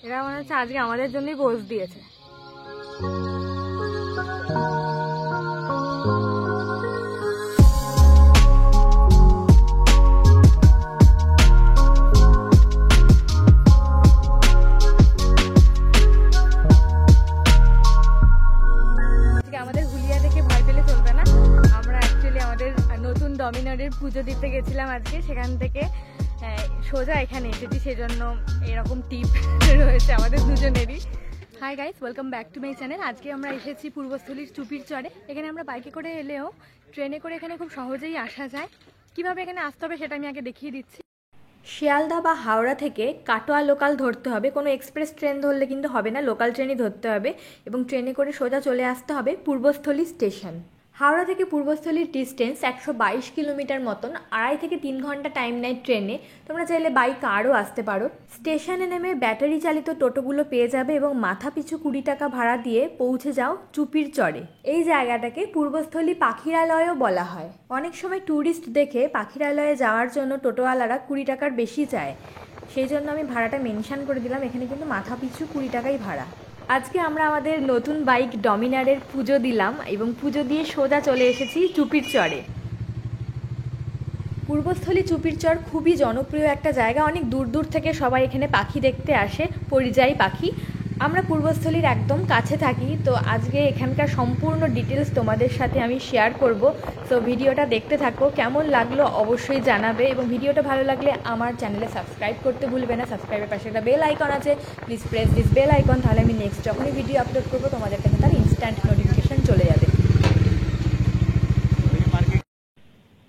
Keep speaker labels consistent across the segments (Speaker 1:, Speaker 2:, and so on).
Speaker 1: এরা মনে হচ্ছে আজকে আমাদের জন্যই পোজ দিয়েছে। আমাদের হুলিয়া দেখে ভয় পেলে চলবে না। আমরা অ্যাকচুয়ালি আমাদের নতুন ডমিনারের পুজো দিতে গেছিলাম আজকে, সেখান থেকে সোজা এখানে এসেছি, সেজন্য এরকম টিপ রয়েছে আমাদের দুজনেরই। Hi guys, welcome back to my channel. আজকে আমরা এসেছি পূর্বস্থলীর চুপির চরে। এখানে আমরা বাইকে করে এলেও ট্রেনে করে এখানে খুব সহজেই আসা যায়। কিভাবে এখানে আসতে হবে সেটা আমি আগে দেখিয়ে দিচ্ছি। শিয়ালদা বা হাওড়া থেকে কাটোয়া লোকাল ধরতে হবে। কোনো এক্সপ্রেস ট্রেন ধরলে কিন্তু হবে না, লোকাল ট্রেনই ধরতে হবে এবং ট্রেনে করে সোজা চলে আসতে হবে পূর্বস্থলী স্টেশন। হাওড়া থেকে পূর্বস্থলীর ডিস্টেন্স 122 কিলোমিটার মতন। 2.5 থেকে 3 ঘন্টা টাইম নেয় ট্রেনে। তোমরা চাইলে বাই কারও আসতে পারো। স্টেশনে নেমে ব্যাটারি চালিত টোটোগুলো পেয়ে যাবে এবং মাথা পিছু 20 টাকা ভাড়া দিয়ে পৌঁছে যাও চুপির চরে। এই জায়গাটাকে পূর্বস্থলী পাখিরালয়ও বলা হয়। অনেক সময় ট্যুরিস্ট দেখে পাখিরালয়ে যাওয়ার জন্য টোটোওয়ালারা 20 টাকার বেশি চায়, সেই জন্য আমি ভাড়াটা মেনশন করে দিলাম। এখানে কিন্তু মাথা পিছু 20 টাকাই ভাড়া। আজকে আমরা আমাদের নতুন বাইক ডমিনারের পুজো দিলাম এবং পুজো দিয়ে সোজা চলে এসেছি চুপির চরে। পূর্বস্থলী চুপির চর খুবই জনপ্রিয় একটা জায়গা। অনেক দূর দূর থেকে সবাই এখানে পাখি দেখতে আসে, পরিযায়ী পাখি। আমরা পূর্বস্থলীর একদম কাছে থাকি, তো আজকে এখানকার সম্পূর্ণ ডিটেলস তোমাদের সাথে আমি শেয়ার করব। তো ভিডিওটা দেখতে থাকো। কেমন লাগলো অবশ্যই জানাবে এবং ভিডিওটা ভালো লাগলে আমার চ্যানেলে সাবস্ক্রাইব করতে ভুলবে না। সাবস্ক্রাইবের পাশে একটা বেল আইকন আছে, please press this bell icon, তাহলে আমি নেক্সট যখনই ভিডিও আপলোড করবো তোমাদের কাছে তার ইনস্ট্যান্ট নোটিফিকেশন চলে যাবে।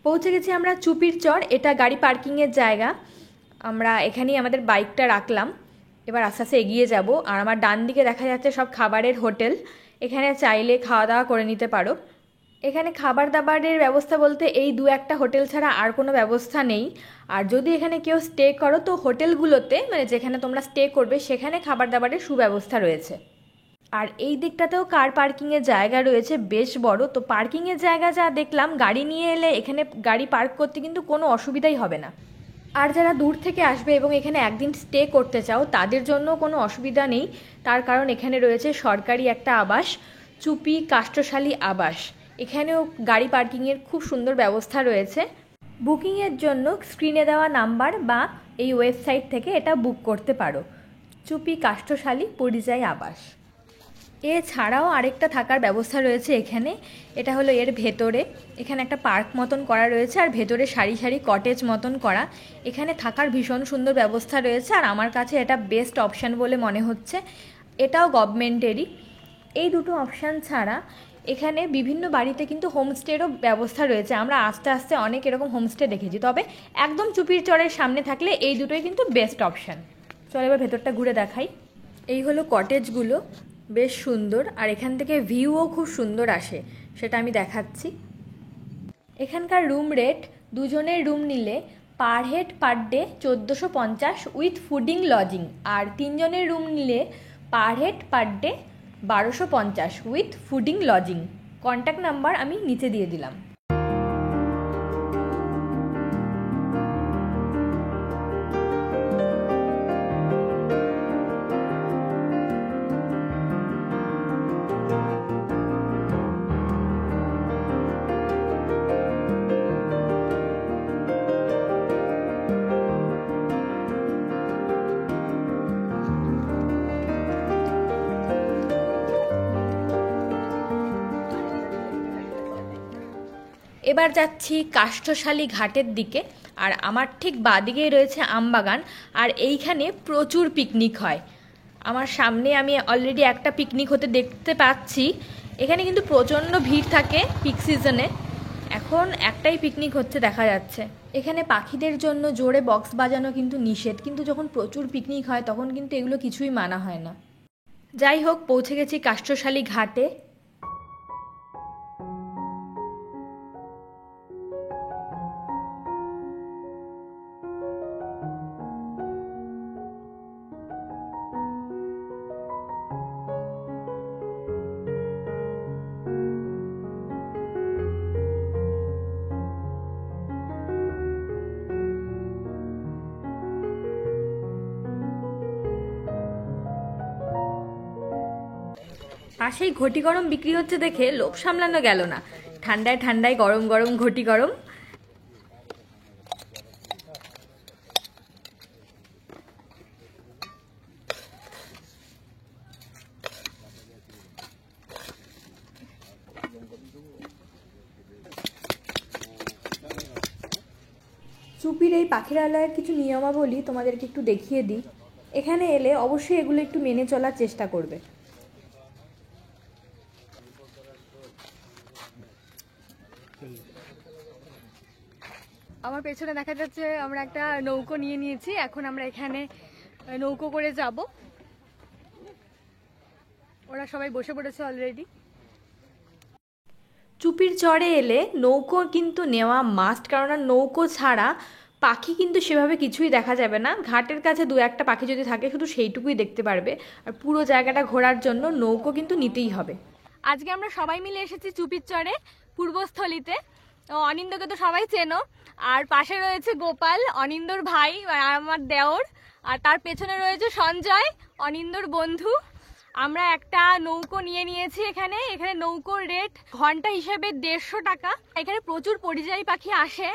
Speaker 1: পৌঁছে গেছি আমরা চুপির চর। এটা গাড়ি পার্কিংয়ের জায়গা। আমরা এখানেই আমাদের বাইকটা রাখলাম। এবার আস্তে আস্তে এগিয়ে যাব। আর আমার ডান দিকে দেখা যাচ্ছে সব খাবারের হোটেল। এখানে চাইলে খাওয়া দাওয়া করে নিতে পারো। এখানে খাবার দাবারের ব্যবস্থা বলতে এই 2-1টা হোটেল ছাড়া আর কোনো ব্যবস্থা নেই। আর যদি এখানে কেউ স্টে করো তো হোটেলগুলোতে, মানে যেখানে তোমরা স্টে করবে সেখানে খাবার দাবারের সুব্যবস্থা রয়েছে। আর এই দিকটাতেও কার পার্কিংয়ের জায়গা রয়েছে বেশ বড়। তো পার্কিংয়ের জায়গা যা দেখলাম, গাড়ি নিয়ে এলে এখানে গাড়ি পার্ক করতে কিন্তু কোনো অসুবিধাই হবে না। আর যারা দূর থেকে আসবে এবং এখানে একদিন স্টে করতে চাও তাদের জন্য কোনো অসুবিধা নেই, তার কারণ এখানে রয়েছে সরকারি একটা আবাস, চুপি কাষ্ঠশালী আবাস। এখানেও গাড়ি পার্কিংয়ের খুব সুন্দর ব্যবস্থা রয়েছে। বুকিংয়ের জন্য স্ক্রিনে দেওয়া নাম্বার বা এই ওয়েবসাইট থেকে এটা বুক করতে পারো, চুপি কাষ্ঠশালী পরিযায়ী আবাস। এছাড়াও আরেকটা থাকার ব্যবস্থা রয়েছে এখানে। এটা হলো এর ভেতরে। এখানে একটা পার্ক মতন করা রয়েছে আর ভেতরে সারি সারি কটেজ মতন করা। এখানে থাকার ভীষণ সুন্দর ব্যবস্থা রয়েছে আর আমার কাছে এটা বেস্ট অপশান বলে মনে হচ্ছে। এটাও গভর্নমেন্টেরই। এই দুটো অপশান ছাড়া এখানে বিভিন্ন বাড়িতে কিন্তু হোমস্টেরও ব্যবস্থা রয়েছে। আমরা আস্তে আস্তে অনেক এরকম হোমস্টে দেখেছি, তবে একদম চুপির চরের সামনে থাকলে এই দুটোই কিন্তু বেস্ট অপশান। চলো এবার ভেতরটা ঘুরে দেখাই। এই হলো কটেজগুলো, বেশ সুন্দর। আর এখান থেকে ভিউও খুব সুন্দর আসে, সেটা আমি দেখাচ্ছি। এখানকার রুম রেট, দুজনের রুম নিলে per head per day 1450 with fooding lodging, আর 3 জনের রুম নিলে per head per day 1250 with fooding lodging. Contact number আমি নিচে দিয়ে দিলাম। এবার যাচ্ছি কাষ্ঠশালী ঘাটের দিকে। আর আমার ঠিক বাদিকেই রয়েছে আমবাগান, আর এইখানে প্রচুর পিকনিক হয়। আমার সামনে আমি অলরেডি একটা পিকনিক হতে দেখতে পাচ্ছি। এখানে কিন্তু প্রচণ্ড ভিড় থাকে পিক সিজনে। এখন একটাই পিকনিক হচ্ছে দেখা যাচ্ছে। এখানে পাখিদের জন্য জোরে বক্স বাজানো কিন্তু নিষেধ, কিন্তু যখন প্রচুর পিকনিক হয় তখন কিন্তু এগুলো কিছুই মানা হয় না। যাই হোক, পৌঁছে গেছি কাষ্ঠশালী ঘাটে। পাশেই ঘটি গরম বিক্রি হচ্ছে দেখে লোভ সামলানো গেল না। ঠান্ডায় ঠান্ডায় গরম গরম ঘটি গরম। চুপির এই পাখিরালয়ের কিছু নিয়মাবলী তোমাদেরকে একটু দেখিয়ে দিই। এখানে এলে অবশ্যই এগুলো একটু মেনে চলার চেষ্টা করবে। আমার পেছনে দেখা যাচ্ছে আমরা একটা নৌকো নিয়ে নিয়েছি, এখন আমরা এখানে নৌকো করে যাব। ওরা সবাই বসে পড়েছে অলরেডি। চুপির চরে এলে নৌকো কিন্তু নেওয়া মাস্ট, কারণ নৌকো ছাড়া পাখি কিন্তু সেভাবে কিছুই দেখা যাবে না। ঘাটের কাছে দু একটা পাখি যদি থাকে শুধু সেইটুকুই দেখতে পারবে, আর পুরো জায়গাটা ঘোরার জন্য নৌকো কিন্তু নিতেই হবে। আজকে আমরা সবাই মিলে এসেছি চুপির চরে পূর্বস্থলীতে। অনিন্দকে তো সবাই চেনো, আর পাশে রয়েছে গোপাল, অনিন্দর ভাই আমার দেওর, আর তার পেছনে রয়েছে সঞ্জয়, অনিন্দর বন্ধু। আমরা একটা নৌকো নিয়ে নিয়েছি। এখানে নৌকোর রেট ঘন্টা হিসেবে 150 টাকা। এখানে প্রচুর পরিযায়ী পাখি আসে।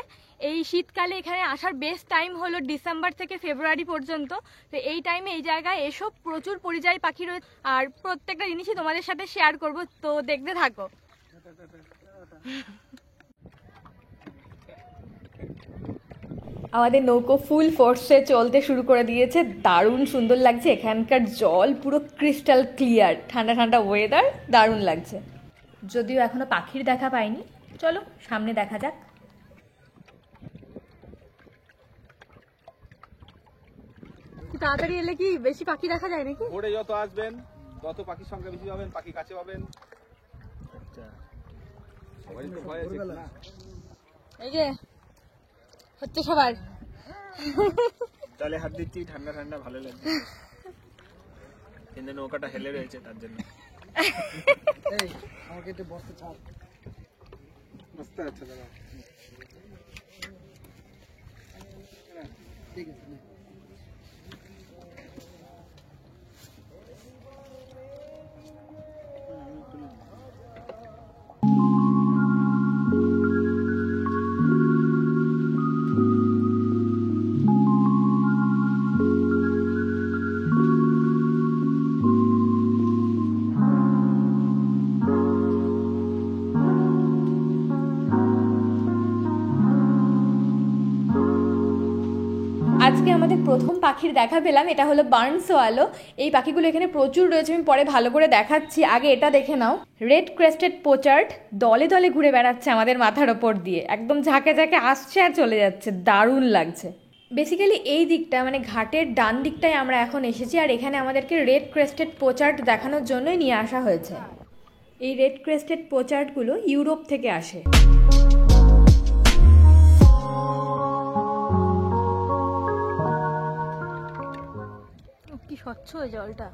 Speaker 1: এই শীতকালে এখানে আসার বেস্ট টাইম হলো ডিসেম্বর থেকে ফেব্রুয়ারি পর্যন্ত। তো এই টাইমে এই জায়গায় এসব প্রচুর পরিযায়ী পাখি রয়েছে, আর প্রত্যেকটা জিনিসই তোমাদের সাথে শেয়ার করব, তো দেখতে থাকো। আমাদের নৌকো ফুল ফোর্সে চলতে শুরু করে দিয়েছে। দারুণ সুন্দর লাগছে। এখানকার জল পুরো ক্রিস্টাল ক্লিয়ার, ঠান্ডা ঠান্ডা ওয়েদার, দারুণ লাগছে। যদিও এখনো পাখির দেখা পাইনি, চলো সামনে দেখা যাক। তাড়াতাড়ি এলে কি বেশি পাখি দেখা যায় নাকি?
Speaker 2: ভোরে যত আসবেন তত পাখির সংখ্যা বেশি পাবেন, পাখি কাছে পাবেন। সবাই তো ভয় আছে না।
Speaker 1: এই যে হচ্ছে সবার
Speaker 2: তাহলে হাত দিচ্ছি, ঠান্ডা ঠান্ডা ভালো লাগছে, কিন্তু নৌকাটা হেলে রয়েছে তার জন্য। আমাকে একটু বসতে ছাড়। বসতে আচ্ছা দাদা, ঠিক আছে।
Speaker 1: আজকে আমাদের প্রথম পাখির দেখা পেলাম, এটা হলো বার্নসওয়ালো। এই পাখিগুলো এখানে প্রচুর রয়েছে, আমি পরে ভালো করে দেখাচ্ছি। আগে এটা দেখে নাও, রেড ক্রেস্টেড পোচার্ড দলে দলে ঘুরে বেড়াচ্ছে আমাদের মাথার ওপর দিয়ে, একদম ঝাঁকে ঝাঁকে আসছে আর চলে যাচ্ছে, দারুণ লাগছে। বেসিক্যালি এই দিকটা মানে ঘাটের ডান দিকটায় আমরা এখন এসেছি, আর এখানে আমাদেরকে রেড ক্রেস্টেড পোচার্ড দেখানোর জন্যই নিয়ে আসা হয়েছে। এই রেড ক্রেস্টেড পোচার্ডগুলো ইউরোপ থেকে আসে। কি স্বচ্ছ জলটা,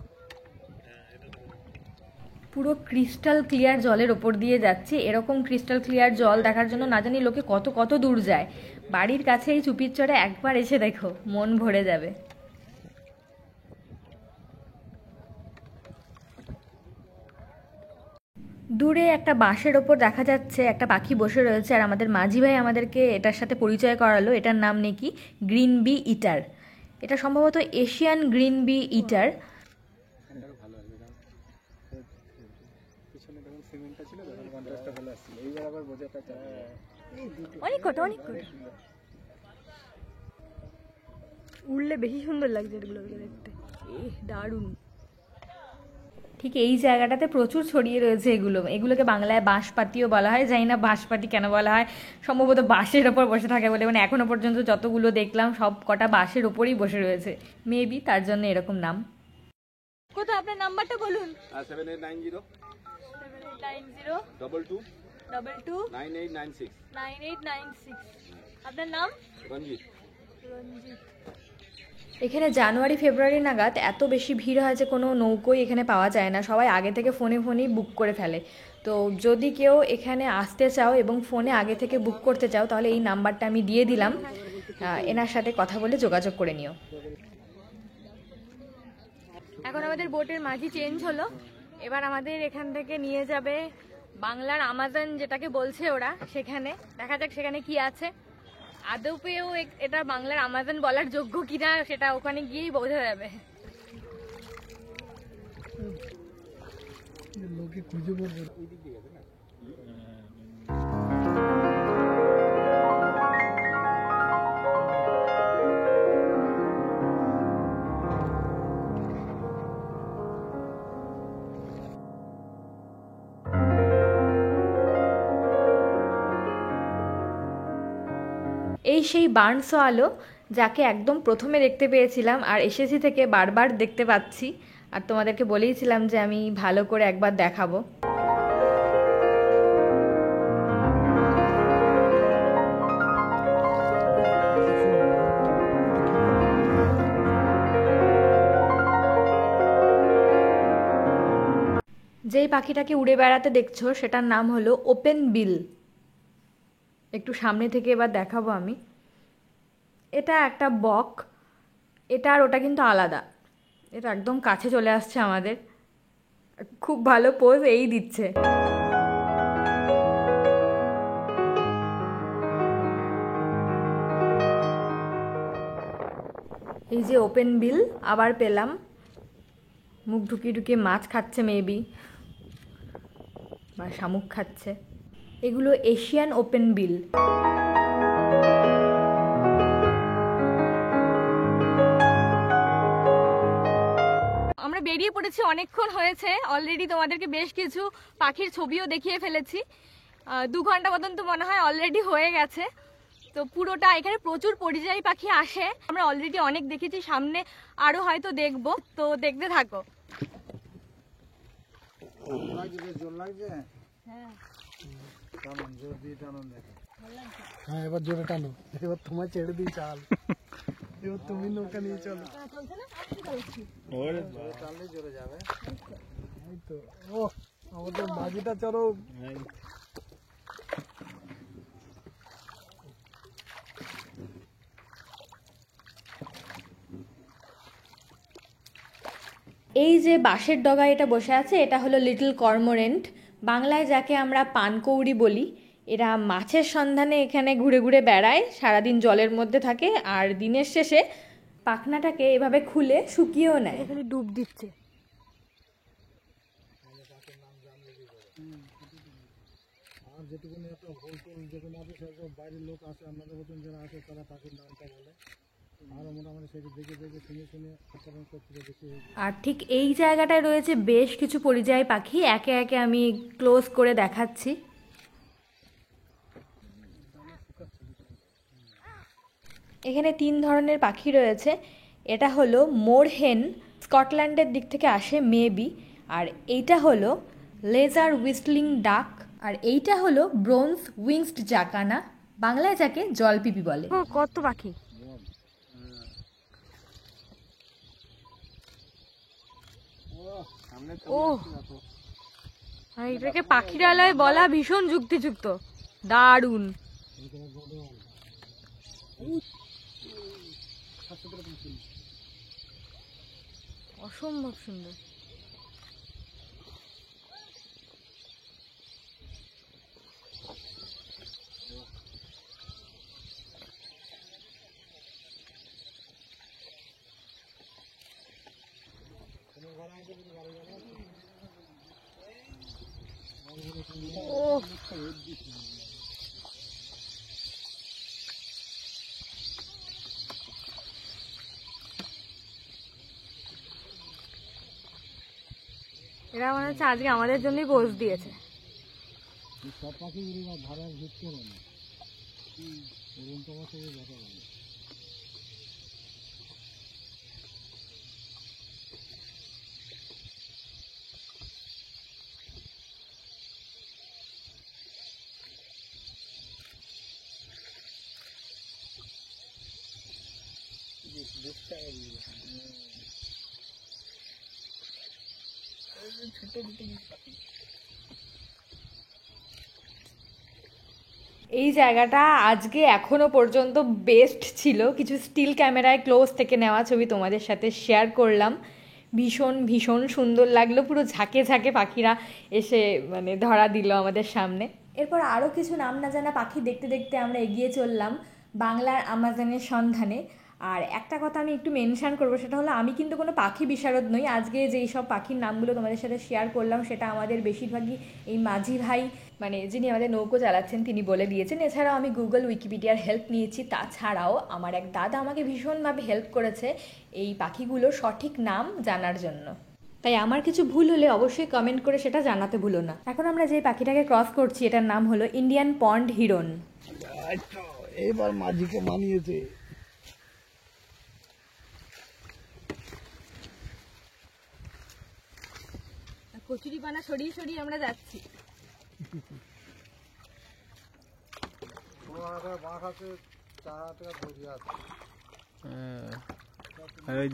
Speaker 1: পুরো ক্রিস্টাল ক্লিয়ার জলের ওপর দিয়ে যাচ্ছে। এরকম ক্রিস্টাল ক্লিয়ার জল দেখার জন্য না জানি লোকে কত কত দূর যায়। বাড়ির কাছে এই চুপির চরে একবার এসে দেখো, মন ভরে যাবে। দূরে একটা বাঁশের ওপর দেখা যাচ্ছে একটা পাখি বসে রয়েছে, আর আমাদের মাঝি ভাই আমাদেরকে এটার সাথে পরিচয় করালো। এটার নাম নাকি গ্রিন বি ইটার। এটা সম্ভবত এশিয়ান গ্রিন বি ইটার। উড়লে বেশি সুন্দর লাগছে এগুলোকে দেখতে, দারুণ। ঠিক এই জায়গাটাতে প্রচুর ছড়িয়ে রয়েছে এগুলোকে বাংলায় বাঁশপাতিও বলা হয়। জানি না বাঁশপাতি কেন বলা হয়, সম্ভবত বাঁশের ওপর বসে থাকে বলে। মানে এখনো পর্যন্ত যতগুলো দেখলাম সব কটা বাঁশের ওপরই বসে রয়েছে, মেবি তার জন্য এরকম নাম। কোথায় আপনার নাম্বারটা বলুন?
Speaker 2: 7890 22 9896
Speaker 1: 9896। আপনার নাম?
Speaker 2: রঞ্জিত।
Speaker 1: এখানে জানুয়ারি ফেব্রুয়ারি নাগাদ এত বেশি ভিড় হয় যে কোনো নৌকোই এখানে পাওয়া যায় না। সবাই আগে থেকে ফোনেই বুক করে ফেলে। তো যদি কেউ এখানে আসতে চাও এবং ফোনে আগে থেকে বুক করতে চাও, তাহলে এই নাম্বারটা আমি দিয়ে দিলাম, এনার সাথে কথা বলে যোগাযোগ করে নিও। এখন আমাদের বোটের মাঝি চেঞ্জ হলো, এবার আমাদের এখান থেকে নিয়ে যাবে বাংলার আমাজন যেটাকে বলছে ওরা, সেখানে দেখা যাক সেখানে কি আছে। আদৌ পেয়েও এটা বাংলার আমাজন বলার যোগ্য কিনা সেটা ওখানে গিয়েই বোঝা যাবে।
Speaker 3: লোকে খুঁজে পড়বে।
Speaker 1: এই সেই বার্নস আলো যাকে একদম প্রথমে দেখতে পেয়েছিলাম আর এসএসসি থেকে বারবার দেখতে পাচ্ছি, আর তোমাদেরকে বলেইছিলাম যে আমি ভালো করে একবার দেখাবো। যেই পাখিটাকে উড়ে বেড়াতে দেখছো সেটার নাম হলো ওপেন বিল। একটু সামনে থেকে এবার দেখাবো আমি। এটা একটা বক, এটা আর ওটা কিন্তু আলাদা। এটা একদম কাছে চলে আসছে আমাদের, খুব ভালো পোজ এই দিচ্ছে। এই যে ওপেন বিল আবার পেলাম, মুখ ঢুকিয়ে ঢুকিয়ে মাছ খাচ্ছে মেবি, বা শামুক খাচ্ছে। এগুলো এশিয়ান ওপেন বিল। আমরা বেরিয়ে পড়েছি, অনেকক্ষণ হয়েছে অলরেডি, তোমাদেরকে বেশ কিছু পাখির ছবিও দেখিয়ে ফেলেছি। 2 ঘন্টা মতন তো মনে হয় অলরেডি হয়ে গেছে। তো পুরোটা এখানে প্রচুর পরিযায়ী পাখি আসে, আমরা অলরেডি অনেক দেখেছি, সামনে আরো হয়তো দেখবো, তো দেখতে থাকো।
Speaker 3: হ্যাঁ এবার জোরে টানো, এবার তোমার ছেড়ে দিই চাল, এবার তুমি নৌকা নিয়ে চলো। টানলে জোরে যাবে। এই তো, ও আমাদের বাজিটা চলো।
Speaker 1: এই যে বাঁশের ডগায় এটা বসে আছে, এটা হলো লিটল কর্মোরেন্ট, বাংলায় যাকে আমরা পানকৌড়ি বলি। এরা মাছের সন্ধানে এখানে ঘুরে ঘুরে বেড়ায়, সারাদিন জলের মধ্যে থাকে, আর দিনের শেষে পাখনাটাকে এভাবে খুলে শুকিয়েও নেয়। এখানে ডুব দিচ্ছে।
Speaker 3: আর যেটুকুনি একটা হোল টোল যেখানে আছে সেসব বাইরের লোক আসে, আপনাদের মতন যারা আসে তারা পাখির নামটা বলে, আর মোটামুটি সেটা দেখে দেখে শুনে শুনে উৎপাদন করতে বেশি।
Speaker 1: আর ঠিক এই জায়গাটায় রয়েছে বেশ কিছু পরিযায়ী পাখি, একে একে আমি ক্লোজ করে দেখাচ্ছি। এখানে 3 ধরনের পাখি রয়েছে। এটা হলো মোরহেন, স্কটল্যান্ডের দিক থেকে আসে মেবি, আর এইটা হলো লেজার হুইস্টলিং ডাক, আর এইটা হলো ব্রোঞ্জ উইংসড জাকানা, বাংলায় যাকে জলপিপি বলে। কত পাখি! ও এটাকে পাখিরালয় বলা ভীষণ যুক্তিযুক্ত, দারুণ। অসম্ভব সুন্দর। ও এরা মনে হচ্ছে আজকে আমাদের জন্যই পোজ দিয়েছে।
Speaker 3: সব পাখিগুলি ধারে ভিত করে না, ওরকম তোমার সাথে দেখা লাগে।
Speaker 1: এই জায়গাটা আজকে এখনো পর্যন্ত বেস্ট ছিল। কিছু স্টিল ক্যামেরায় ক্লোজ থেকে নেওয়া ছবি তোমাদের সাথে শেয়ার করলাম। ভীষণ ভীষণ সুন্দর লাগলো, পুরো ঝাঁকে ঝাঁকে পাখিরা এসে মানে ধরা দিল আমাদের সামনে। এরপর আরও কিছু নাম না জানা পাখি দেখতে দেখতে আমরা এগিয়ে চললাম বাংলার আমাজনের সন্ধানে। আর একটা কথা আমি একটু মেনশন করবো, সেটা হলো আমি কিন্তু কোনো পাখি বিশারদ নই। আজকে যেই সব পাখির নামগুলো তোমাদের সাথে শেয়ার করলাম সেটা আমাদের বেশিরভাগই এই মাঝি ভাই, মানে যিনি আমাদের নৌকো চালাচ্ছেন, তিনি বলে দিয়েছেন। এছাড়াও আমি গুগল উইকিপিডিয়ার হেল্প নিয়েছি। তাছাড়াও আমার এক দাদা আমাকে ভীষণভাবে হেল্প করেছে এই পাখিগুলোর সঠিক নাম জানার জন্য। তাই আমার কিছু ভুল হলে অবশ্যই কমেন্ট করে সেটা জানাতে ভুলো না। এখন আমরা যে পাখিটাকে ক্রস করছি এটার নাম হলো ইন্ডিয়ান পন্ড হিরন।
Speaker 3: এবার মাঝিকে মানিয়েছে।
Speaker 1: কচুরি পানা সরিয়ে সরিয়ে আমরা যাচ্ছি।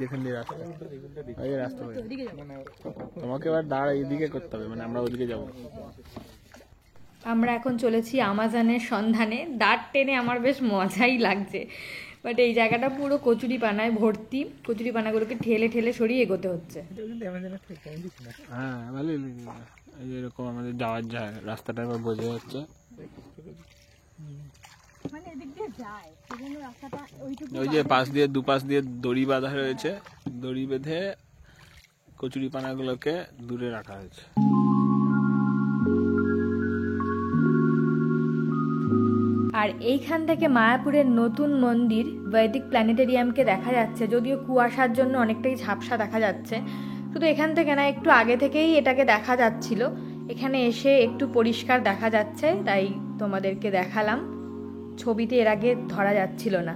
Speaker 2: যেখান দিয়ে রাস্তা, তোমাকে এবার দাঁড়া এদিকে করতে হবে, মানে আমরা ওদিকে যাবো।
Speaker 1: আমরা এখন চলেছি আমাজনের সন্ধানে। দাঁড় টেনে আমার বেশ মজাই লাগছে, বাট এই জায়গাটা পুরো কচুরি পানায় ভর্তি। কচুরি পানাগুলোকে ঠেলে ঠেলে সরিয়ে এগোতে হচ্ছে।
Speaker 2: হ্যাঁ ভালো, এরকম আমাদের যাওয়ার রাস্তাটা এবার বোঝা যাচ্ছে। ওই যে পাশ দিয়ে দুপাশ দিয়ে দড়ি বাঁধা রয়েছে, দড়ি বেঁধে কচুরি পানাগুলোকে দূরে রাখা হয়েছে।
Speaker 1: আর এইখান থেকে মায়াপুরের নতুন মন্দির বৈদিক প্ল্যানেটেরিয়ামকে দেখা যাচ্ছে, যদিও কুয়াশার জন্য অনেকটাই ঝাপসা দেখা যাচ্ছে। শুধু এখান থেকে না, একটু আগে থেকেই এটাকে দেখা যাচ্ছিল। এখানে এসে একটু পরিষ্কার দেখা যাচ্ছে, তাই তোমাদেরকে দেখালাম। ছবিতে এর আগে ধরা যাচ্ছিল না।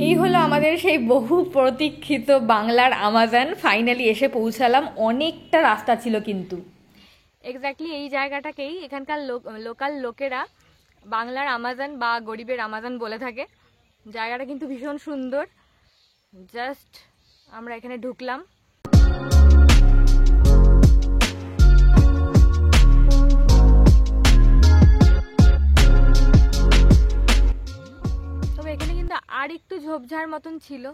Speaker 1: এই হলো আমাদের সেই বহু প্রতীক্ষিত বাংলার আমাজন। ফাইনালি এসে পৌঁছালাম। অনেকটা রাস্তা ছিল কিন্তু। এক্স্যাক্টলি এই জায়গাটাকেই এখানকার লোকাল লোকেরা বাংলার আমাজন বা গরিবের আমাজন বলে থাকে। জায়গাটা কিন্তু ভীষণ সুন্দর। জাস্ট আমরা এখানে ঢুকলাম। তবে এখানে কিন্তু আর একটু ঝোপঝাড় মতন ছিল,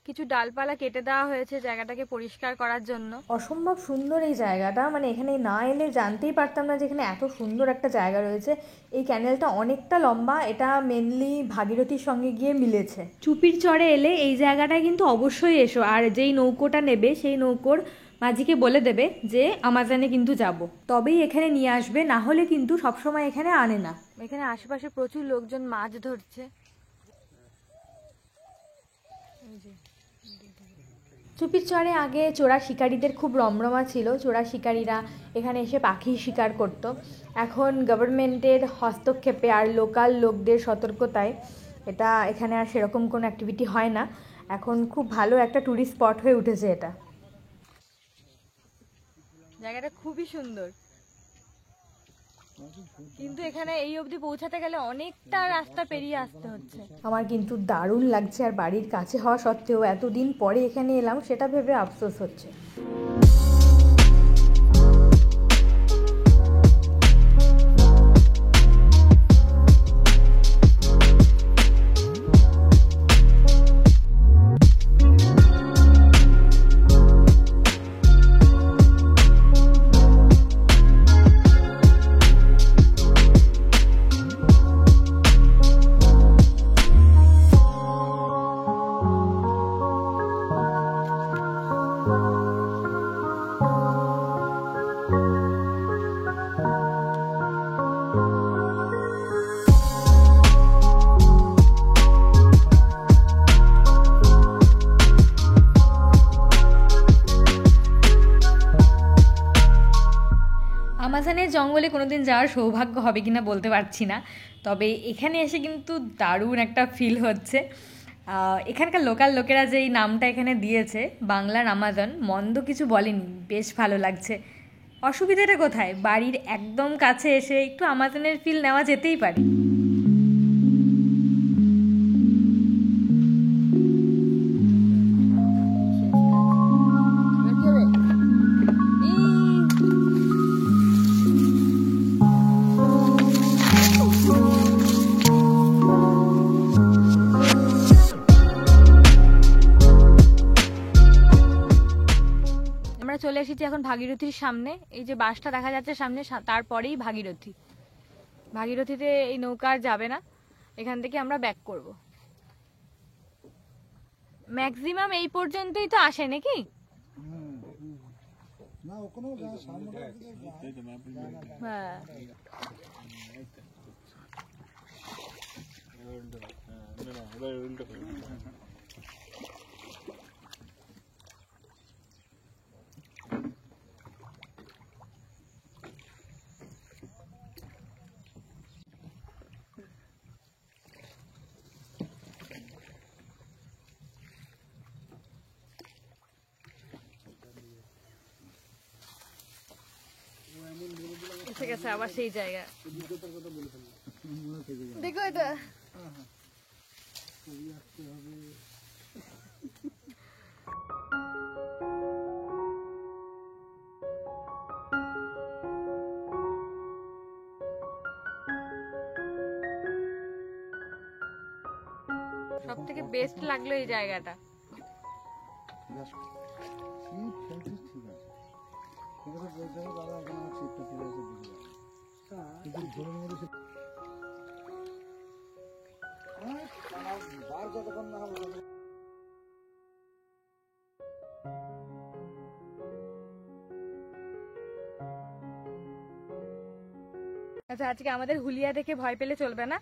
Speaker 1: কিছু ডালপালা কেটে দেওয়া হয়েছে জায়গাটাকে পরিষ্কার করার জন্য। অসম্ভব সুন্দর এই জায়গাটা, মানে এখানে না এলে জানতেই পারতাম না যে এখানে এত সুন্দর একটা জায়গা রয়েছে। এই ক্যানেলটা অনেকটা লম্বা, এটা মেনলি ভাগীরথীর সঙ্গে গিয়ে মিলেছে। চুপির চরে এলে এই জায়গাটায় কিন্তু অবশ্যই এসো, আর যেই নৌকোটা নেবে সেই নৌকোর মাঝিকে বলে দেবে যে আমাজনে কিন্তু যাব, তবেই এখানে নিয়ে আসবে, না হলে কিন্তু সবসময় এখানে আনে না। এখানে আশেপাশে প্রচুর লোকজন মাছ ধরছে। চুপির চরে আগে চোরা শিকারীদের খুব রমরমা ছিল। চোরা শিকারীরা এখানে এসে পাখি শিকার করত। এখন গভর্নমেন্টের হস্তক্ষেপে আর লোকাল লোকদের সতর্কতায় এটা এখানে আর সেরকম কোনো অ্যাক্টিভিটি হয় না। এখন খুব ভালো একটা ট্যুরিস্ট স্পট হয়ে উঠেছে এটা। জায়গাটা খুবই সুন্দর, কিন্তু এখানে এই অবধি পৌঁছাতে গেলে অনেকটা রাস্তা পেরিয়ে আসতে হচ্ছে। আমার কিন্তু দারুণ লাগছে, আর বাড়ির কাছে হওয়া সত্ত্বেও এতদিন পরে এখানে এলাম সেটা ভেবে আফসোস হচ্ছে। আমাজনের জঙ্গলে কোনোদিন যাওয়ার সৌভাগ্য হবে কিনা বলতে পারছি না, তবে এখানে এসে কিন্তু দারুণ একটা ফিল হচ্ছে। এখানকার লোকাল লোকেরা যে এই নামটা এখানে দিয়েছে বাংলার আমাজন, মন্দ কিছু বলেনি, বেশ ভালো লাগছে। অসুবিধাটা কোথায়? বাড়ির একদম কাছে এসে একটু আমাজনের ফিল নেওয়া যেতেই পারে। আমরা চলে এসেছি এখন ভাগীরথীর সামনে। এই যে বাসটা দেখা যাচ্ছে সামনে, তারপরেই ভাগীরথী। ভাগীরথীতে এই নৌকা আর যাবে না, এখান থেকে আমরা ব্যাক করব। ম্যাক্সিমাম এই পর্যন্তই তো আসে নাকি?
Speaker 3: না ওখানেও যায়, সামনে
Speaker 1: হ্যাঁ এসে গেছে আবার সেই জায়গা। দেখো এটা সব থেকে বেস্ট লাগলো এই জায়গাটা। আচ্ছা, আজকে আমাদের হুলিয়া দেখে ভয় পেলে চলবে না।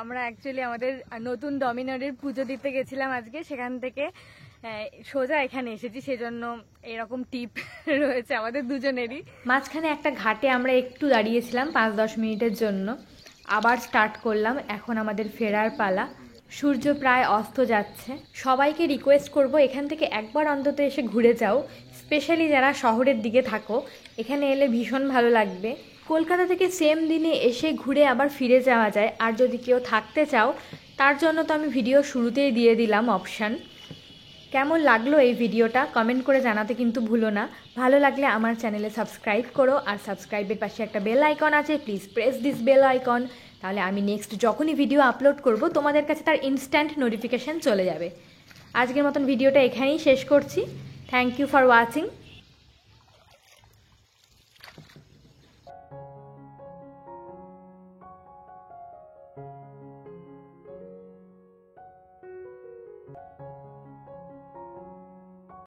Speaker 1: আমরা অ্যাকচুয়ালি আমাদের নতুন ডমিনারের পুজো দিতে গেছিলাম আজকে, সেখান থেকে সোজা এখানে এসেছি, সেজন্য এরকম টিপ রয়েছে আমাদের দুজনেরই। মাঝখানে একটা ঘাটে আমরা একটু দাঁড়িয়েছিলাম 5-10 মিনিটের জন্য, আবার স্টার্ট করলাম। এখন আমাদের ফেরার পালা। সূর্য প্রায় অস্ত যাচ্ছে। সবাইকে রিকোয়েস্ট করব এখান থেকে একবার অন্তত এসে ঘুরে যাও, স্পেশালি যারা শহরের দিকে থাকো, এখানে এলে ভীষণ ভালো লাগবে। কলকাতা থেকে সেম দিনে এসে ঘুরে আবার ফিরে যাওয়া যায়। আর যদি কেউ থাকতে চাও তার জন্য তো আমি ভিডিও শুরুতেই দিয়ে দিলাম অপশান। কেমন লাগলো এই ভিডিওটা কমেন্ট করে জানাতে কিন্তু ভুলো না। ভালো লাগলে আমার চ্যানেলে সাবস্ক্রাইব করো, আর সাবস্ক্রাইবের পাশে একটা বেল আইকন আছে, please press this bell icon, তাহলে আমি নেক্সট যখনই ভিডিও আপলোড করব তোমাদের কাছে তার ইনস্ট্যান্ট নোটিফিকেশান চলে যাবে। আজকের মতন ভিডিওটা এখানেই শেষ করছি। Thank you for watching.